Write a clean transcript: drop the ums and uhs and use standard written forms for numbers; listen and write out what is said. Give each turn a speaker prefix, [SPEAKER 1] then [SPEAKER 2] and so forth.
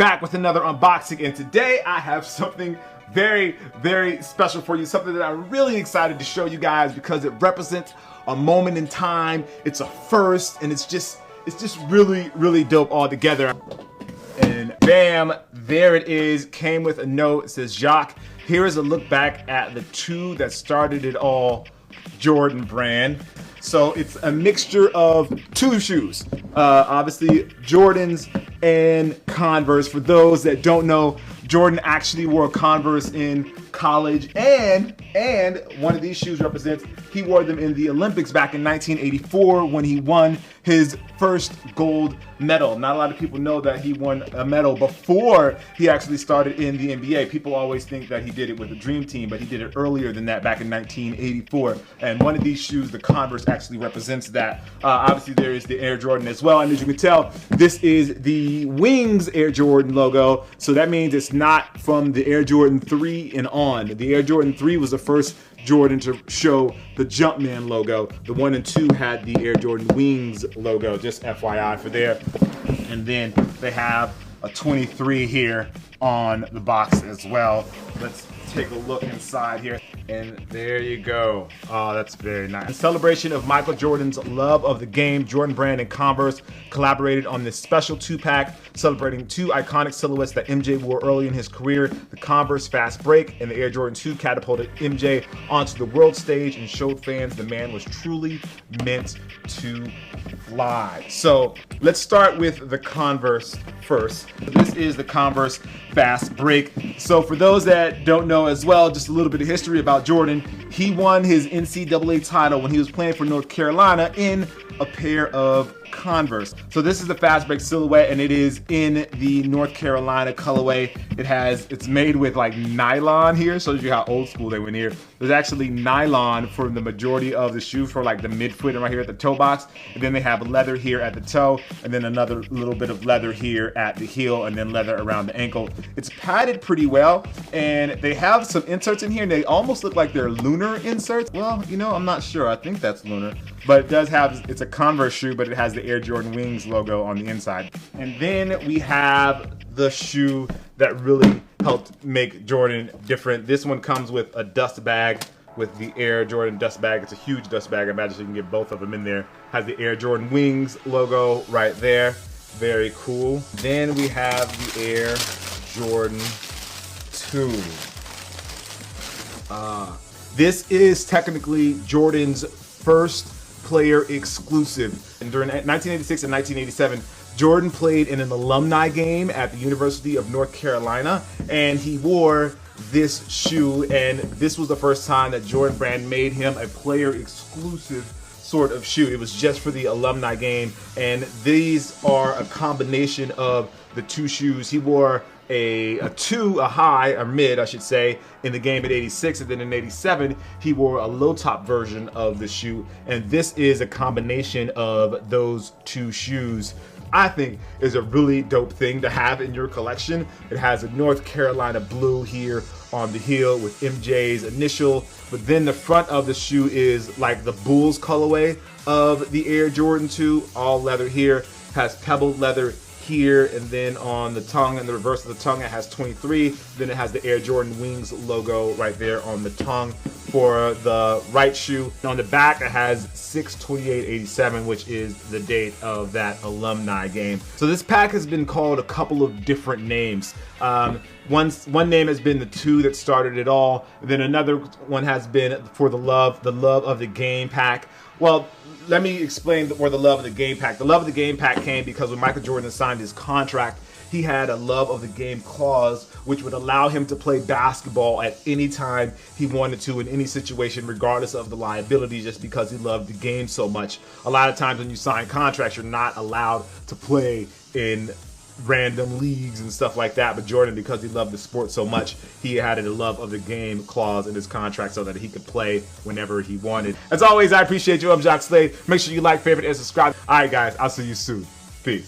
[SPEAKER 1] back with another unboxing, and today I have something very, very special for you, something that I'm really excited to show you guys because it represents a moment in time. It's a first, and it's just really, really dope altogether. And bam, there it is. Came with a note. It says, Jacques, here is a look back at the two that started it all, Jordan brand. So it's a mixture of two shoes, obviously Jordans and Converse. For those that don't know, Jordan actually wore Converse in college, and one of these shoes represents he wore them in the Olympics back in 1984 when he won his first gold medal. Not a lot of people know that he won a medal before he actually started in the NBA. People always think that he did it with the Dream Team, but he did it earlier than that, back in 1984. And one of these shoes, the Converse, actually represents that. Obviously there is the Air Jordan as well, and as you can tell, this is the Wings Air Jordan logo, so that means it's not from the Air Jordan 3 and on. The Air Jordan 3 was the first Jordan to show the Jumpman logo. The 1 and 2 had the Air Jordan Wings logo, just FYI for there. And then they have a 23 here on the box as well. Let's take a look inside here, and there you go. Oh, that's very nice. In celebration of Michael Jordan's love of the game, Jordan Brand and Converse collaborated on this special 2-pack celebrating two iconic silhouettes that MJ wore early in his career. The Converse Fast Break and the Air Jordan 2 catapulted MJ onto the world stage and showed fans the man was truly meant to fly. So let's start with the Converse first. This is the Converse Fast Break. So for those that don't know as well, just a little bit of history about Jordan. He won his NCAA title when he was playing for North Carolina in a pair of Converse. So this is the Fast Break silhouette, and it is in the North Carolina colorway. It's made with like nylon here, shows you how old school they went here. There's actually nylon for the majority of the shoe, for like the midfoot and right here at the toe box, and then they have leather here at the toe, and then another little bit of leather here at the heel, and then leather around the ankle. It's padded pretty well, and they have some inserts in here, and they almost look like they're lunar inserts. Well, you know, I'm not sure. I think that's lunar, but it does have, it's a Converse shoe, but it has the Air Jordan Wings logo on the inside. And then we have the shoe that really helped make Jordan different. This one comes with a dust bag, with the Air Jordan dust bag. It's a huge dust bag. I imagine you can get both of them in there. Has the Air Jordan Wings logo right there. Very cool. Then we have the Air Jordan 2. This is technically Jordan's first player exclusive. And during 1986 and 1987, Jordan played in an alumni game at the University of North Carolina, and he wore this shoe, and this was the first time that Jordan Brand made him a player exclusive sort of shoe. It was just for the alumni game, and these are a combination of the two shoes. He wore a mid, I should say, in the game at 86, and then in 87, he wore a low top version of the shoe, and this is a combination of those two shoes. I think is a really dope thing to have in your collection. It has a North Carolina blue here on the heel with MJ's initial, but then the front of the shoe is like the Bulls colorway of the Air Jordan 2, all leather here, has pebbled leather here, and then on the tongue and the reverse of the tongue it has 23. Then it has the Air Jordan Wings logo right there on the tongue for the right shoe. And on the back it has 6/28/87, which is the date of that alumni game. So this pack has been called a couple of different names. One name has been the two that started it all. Then another one has been for the love of the game pack. Well, let me explain where the love of the game pack. The love of the game pack came because when Michael Jordan signed his contract, he had a love of the game clause, which would allow him to play basketball at any time he wanted to, in any situation, regardless of the liability, just because he loved the game so much. A lot of times when you sign contracts, you're not allowed to play in random leagues and stuff like that, but Jordan, because he loved the sport so much, he had a love of the game clause in his contract so that he could play whenever he wanted. As always, I appreciate you. I'm Jacques Slade. Make sure you like, favorite, and subscribe. All right, guys, I'll see you soon. Peace.